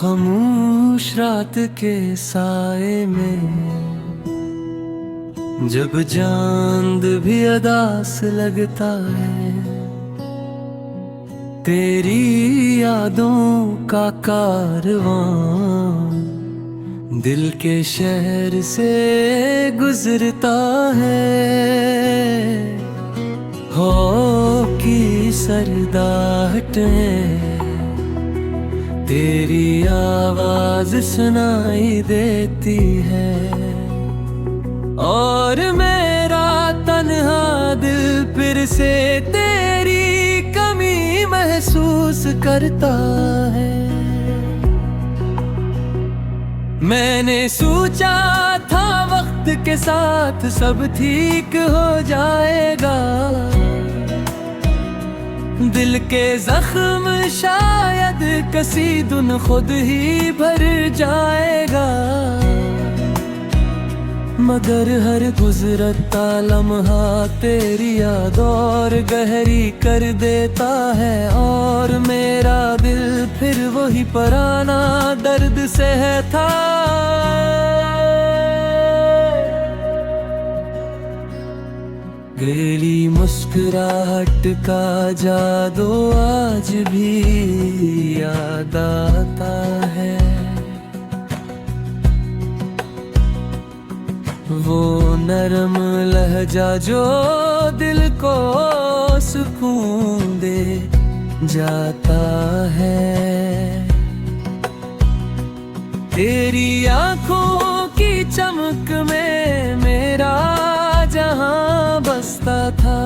खामोश रात के साए में जब चांद भी अदास लगता है, तेरी यादों का कारवां दिल के शहर से गुजरता है। हो की सरदाहटें तेरी आवाज सुनाई देती है, और मेरा तन्हा दिल फिर से तेरी कमी महसूस करता है। मैंने सोचा था वक्त के साथ सब ठीक हो जाएगा, दिल के जख्म शायद किसी दिन खुद ही भर जाएगा। मगर हर गुजरता लम्हा तेरी याद और गहरी कर देता है, और मेरा दिल फिर वही पुराना दर्द सहता। गली मुस्कुराहट का जादू आज भी याद आता है, वो नरम लहजा जो दिल को सुकून दे जाता है। तेरी आंखों की चमक में मेरा जहां बसता था,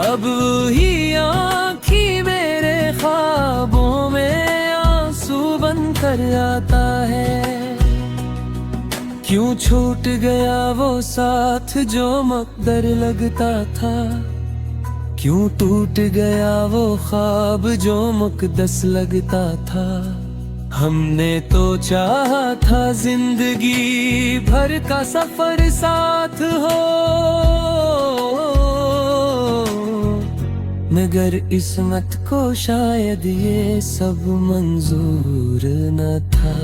अब वही आँखी मेरे ख्वाबों में आंसू बन कर आता है। क्यों छूट गया वो साथ जो मकदर लगता था, क्यों टूट गया वो ख्वाब जो मुकद्दस लगता था। हमने तो चाहा था जिंदगी भर का सफर साथ हो, मगर किस्मत को शायद ये सब मंजूर न था।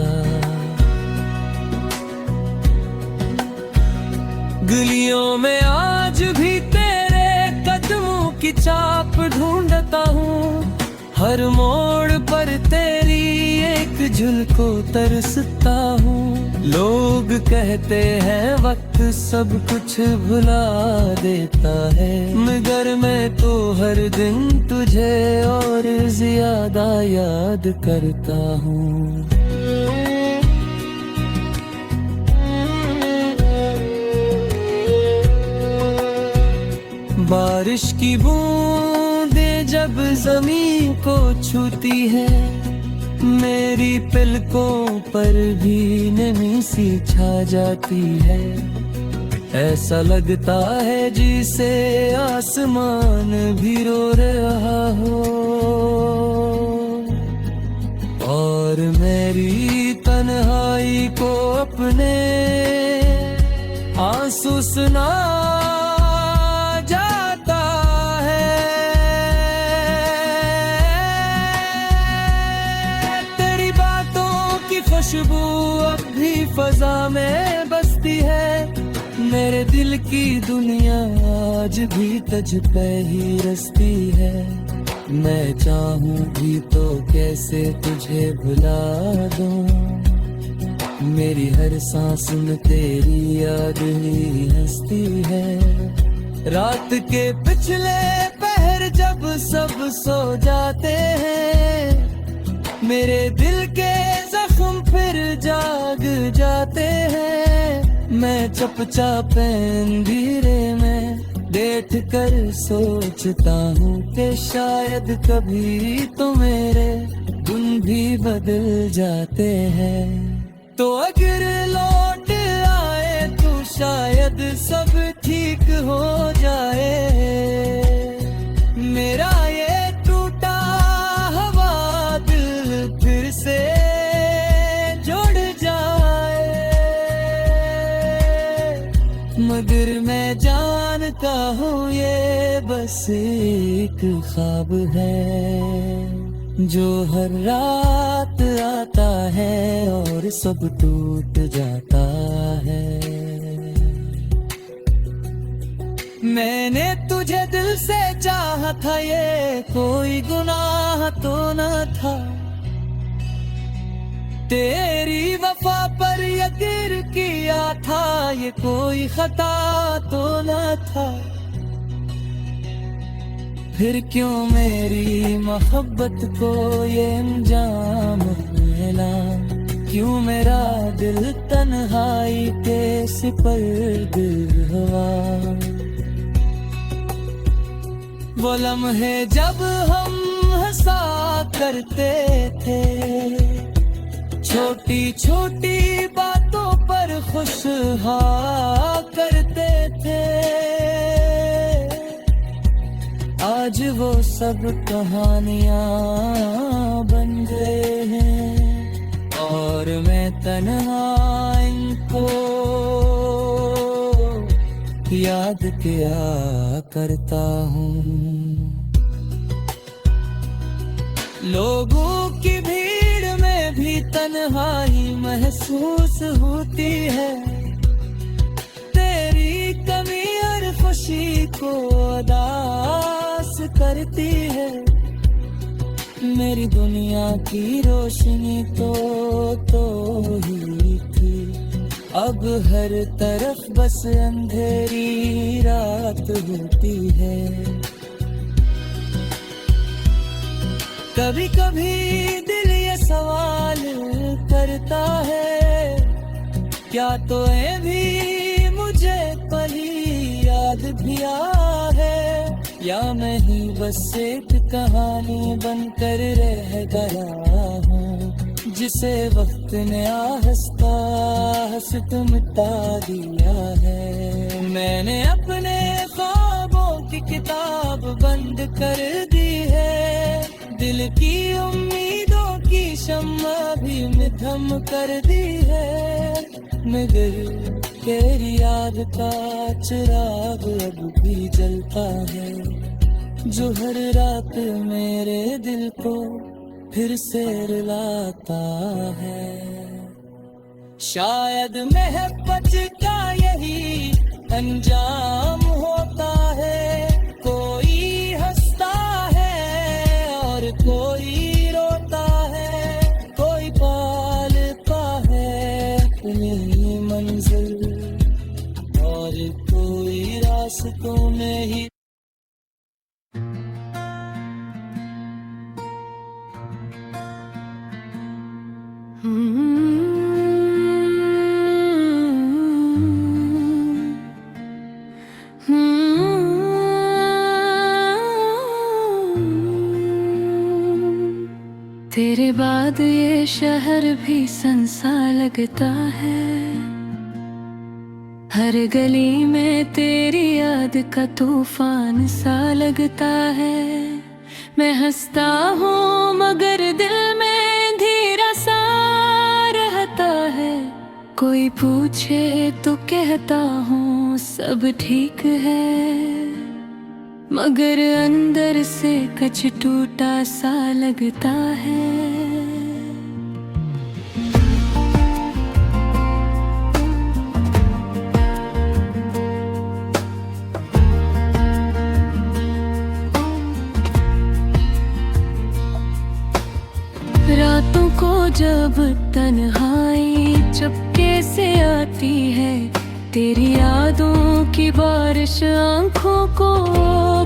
गलियों में आज भी तेरे कदमों की छाप ढूंढता हूँ, हर मोड़ पर तेरी एक झलको तरसता हूँ। लोग कहते हैं वक्त सब कुछ भुला देता है, मगर मैं तो हर दिन तुझे और ज्यादा याद करता हूँ। बारिश की बूंदें जब जमीन को छूती है, मेरी पलकों पर भी नमी सी छा जाती है। ऐसा लगता है जिसे आसमान भी रो रहा हो, और मेरी तन्हाई को अपने आंसू सुना खुशबू अब भी फजा में बसती है। मेरे दिल की दुनिया आज भी तुझ पे ही रसती है। मैं चाहूं भी तो कैसे तुझे भुला दूं, मेरी हर सांस में तेरी याद ही हंसती है। रात के पिछले पहर जब सब सो जाते हैं, मेरे दिल के जख्म फिर जाग जाते हैं। मैं चुपचाप अंधेरे में बैठ कर सोचता हूँ कि शायद कभी तो मेरे दिन भी बदल जाते हैं। तो अगर लौट आए तो शायद सब ठीक हो जाए, मेरा ये टूटा हुआ दिल फिर से जुड़ जाए। मगर मैं जानता हूँ ये बस एक ख्वाब है। जो हर रात आता है और सब टूट जाता है। मैंने तुझे दिल से चाहा था, ये कोई गुनाह तो न था। तेरी वफा पर यकीन किया था, ये कोई खता तो न था। फिर क्यों मेरी मोहब्बत को ये अंजाम मिला, क्यों मेरा दिल तन्हाई के सिपर्द हुआ। वो लम्हे जब हम हंसा करते थे, छोटी छोटी बातों पर खुश करते थे। आज वो सब कहानियां बन गए हैं और मैं तन्हा इनको याद किया करता हूँ। लोगों की भीड़ में भी तन्हाई महसूस होती है। तेरी कमी और खुशी को उदास करती है। मेरी दुनिया की रोशनी तो ही थी, अब हर तरफ बस अंधेरी रात होती है। कभी कभी दिल ये सवाल करता है, क्या तो ये भी मुझे पली याद भी है, या मैं ही बस एक कहानी बनकर रह गया हूँ, जिसे वक्त ने आहिस्ता हंसत मिटा दिया है। मैंने अपने ख्वाबों की किताब बंद कर दी है, दिल की उम्मीदों की शम्मा भी मिधम कर दी है। मगर तेरी याद का चिराग अब भी जलता है, जो हर रात मेरे दिल को फिर से रुलाता है। शायद मोहब्बत का यही अंजाम होता है, कोई हंसता है और कोई रोता है, कोई पालता है अपनी मंजिल और कोई रास्तों में ही। तेरे बाद ये शहर भी संसा लगता है, हर गली में तेरी याद का तूफान सा लगता है। मैं हंसता हूँ मगर दिल में धीरा सा रहता है, कोई पूछे तो कहता हूँ सब ठीक है, मगर अंदर से कुछ टूटा सा लगता है। रातों को जब तन्हाई चुपके से आती है, तेरी यादों की बारिश आंखों को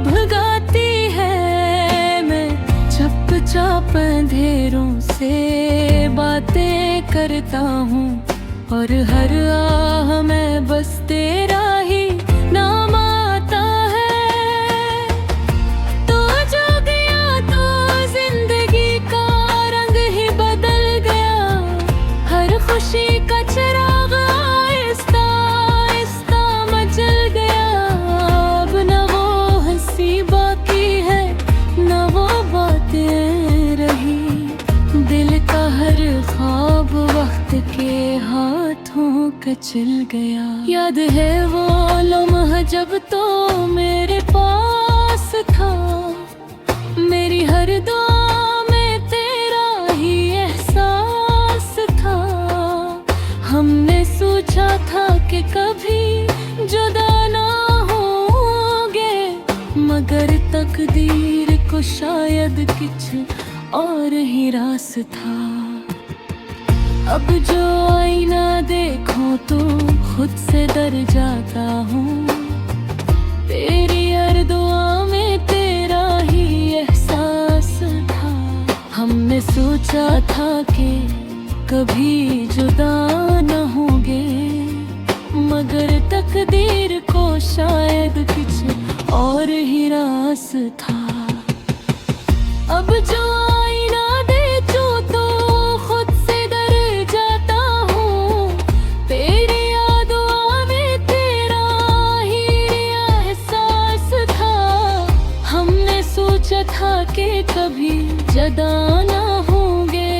भगाती है। मैं चुपचाप अंधेरों से बातें करता हूँ और हर आह में बस तेरा ही नाम आता है। तो जो गया तो जिंदगी का रंग ही बदल गया, हर खुशी का चिराग आहिस्ता आहिस्ता मचल गया। अब न वो हंसी बाकी है न वो बातें रही, दिल का हर ख्वाब वक्त के हाथों कचल गया। याद है वो लम्हा जब तो मेरे पास था, मेरी हर दुआ में शायद कुछ और ही रास था। अब जो आईना देखो तो खुद से डर जाता हूँ। तेरी हर दुआ में तेरा ही एहसास था। हमने सोचा था कि कभी जुदा न होंगे, मगर तकदीर को शायद कुछ और ही रास था। अब जो आईना देखो तो खुद से डर जाता हूँ। तेरी यादों में तेरा ही एहसास था। हमने सोचा था कि कभी जुदा ना होंगे,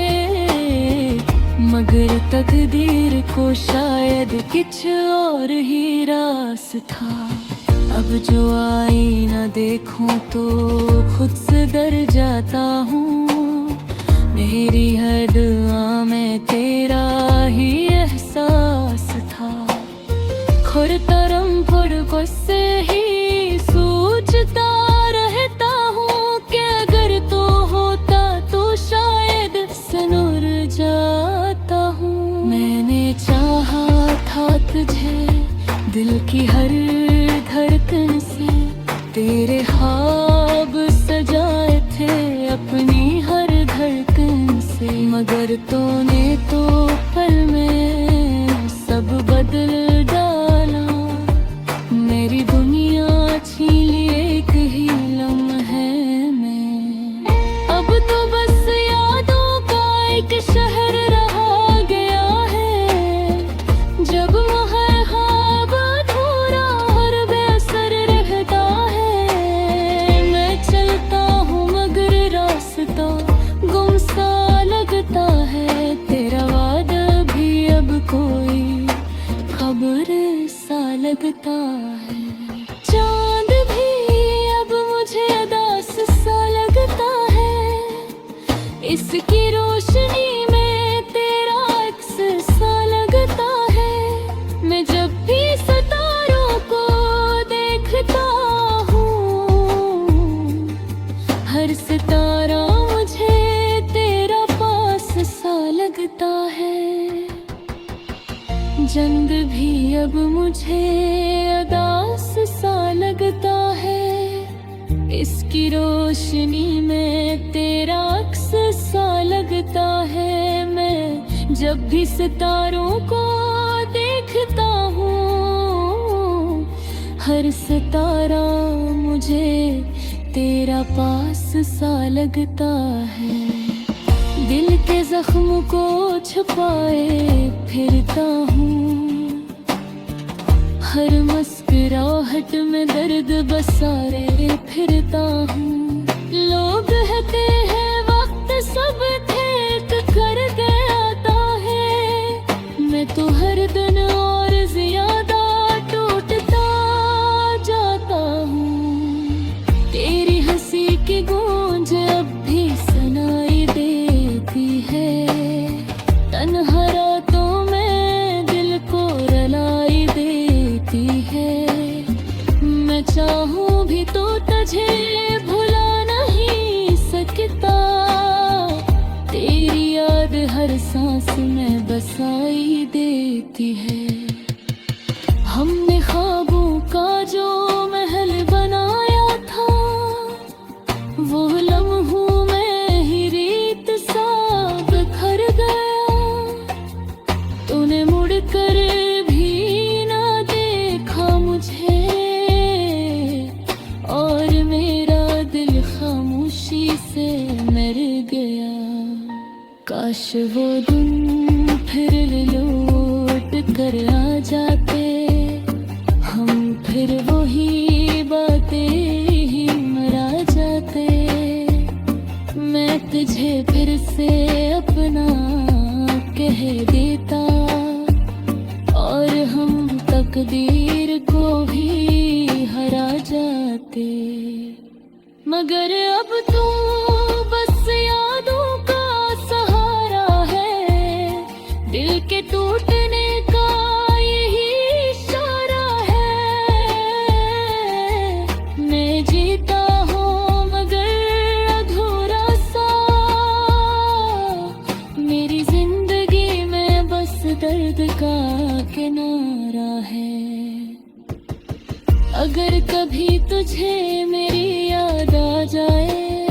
मगर तकदीर को शायद कुछ और ही रास था। अब जो आईना देखूं तो खुद से डर जाता हूँ। मेरी हर दुआ में तेरा ही एहसास था। खुरतरम फुड़ से ही सोचता रहता हूँ कि अगर तो होता तो शायद सनूर जाता हूँ। मैंने चाहा था तुझे दिल की हर धड़कन से, तेरे ख्वाब सजाए थे अपनी हर धड़कन से, मगर तूने तो पल में सब बदल डाला। मेरी दुनिया छीन ली एक ही लम्हे में। अब तो बस यादों का एक शहर रहा गया है। जब लगता है चांद भी अब मुझे उदास सा लगता है। इसकी रोशनी में तेरा अक्स सा लगता है। मैं जब भी सितारों को देखता हूँ, हर सितारा मुझे तेरा पास सा लगता है। जंग भी अब मुझे उदास सा लगता है। इसकी रोशनी में तेरा अक्स सा लगता है। मैं जब भी सितारों को देखता हूँ, हर सितारा मुझे तेरा पास सा लगता है। दिल के जख्म को छुपाए फिरता हूँ, हर मुस्कुराहट में दर्द बसारे फिरता हूँ। लोग कहते हैं वक्त सब ठीक कर देता है, मैं तो हर दिन और ज्यादा टूटता जाता हूँ। तेरी हंसी की गूंज अब भी सुनाई देती है। तन्हा रातों में दिल को रुलाई देती है। मैं चाहूं भी तो तुझे भुला नहीं सकता। तेरी याद हर सांस में बसाई देती है। हमने ख्वाबों का जो महल बनाया था, वो लम्हों में ही रीत सा बिखर गया। तूने मुड़कर भी ना देखा मुझे, और मेरा दिल खामोशी से मर गया। काश वो दिन फिर लौट कर आ जाते, हम फिर वही बातें ही मरा जाते। मैं तुझे फिर से अपना कह देता, और हम तकदीर को भी हरा जाते। मगर अब तू बस यादों का सहारा है। दिल के टूटने का यही इशारा है। मैं जीता हूँ मगर अधूरा अगर कभी तुझे मेरी याद आ जाए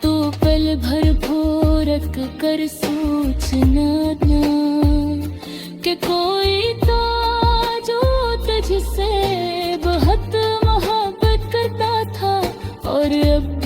तो पल भर भोरक कर सोचना ना कि कोई तो जो तुझसे बहुत मोहब्बत करता था और अब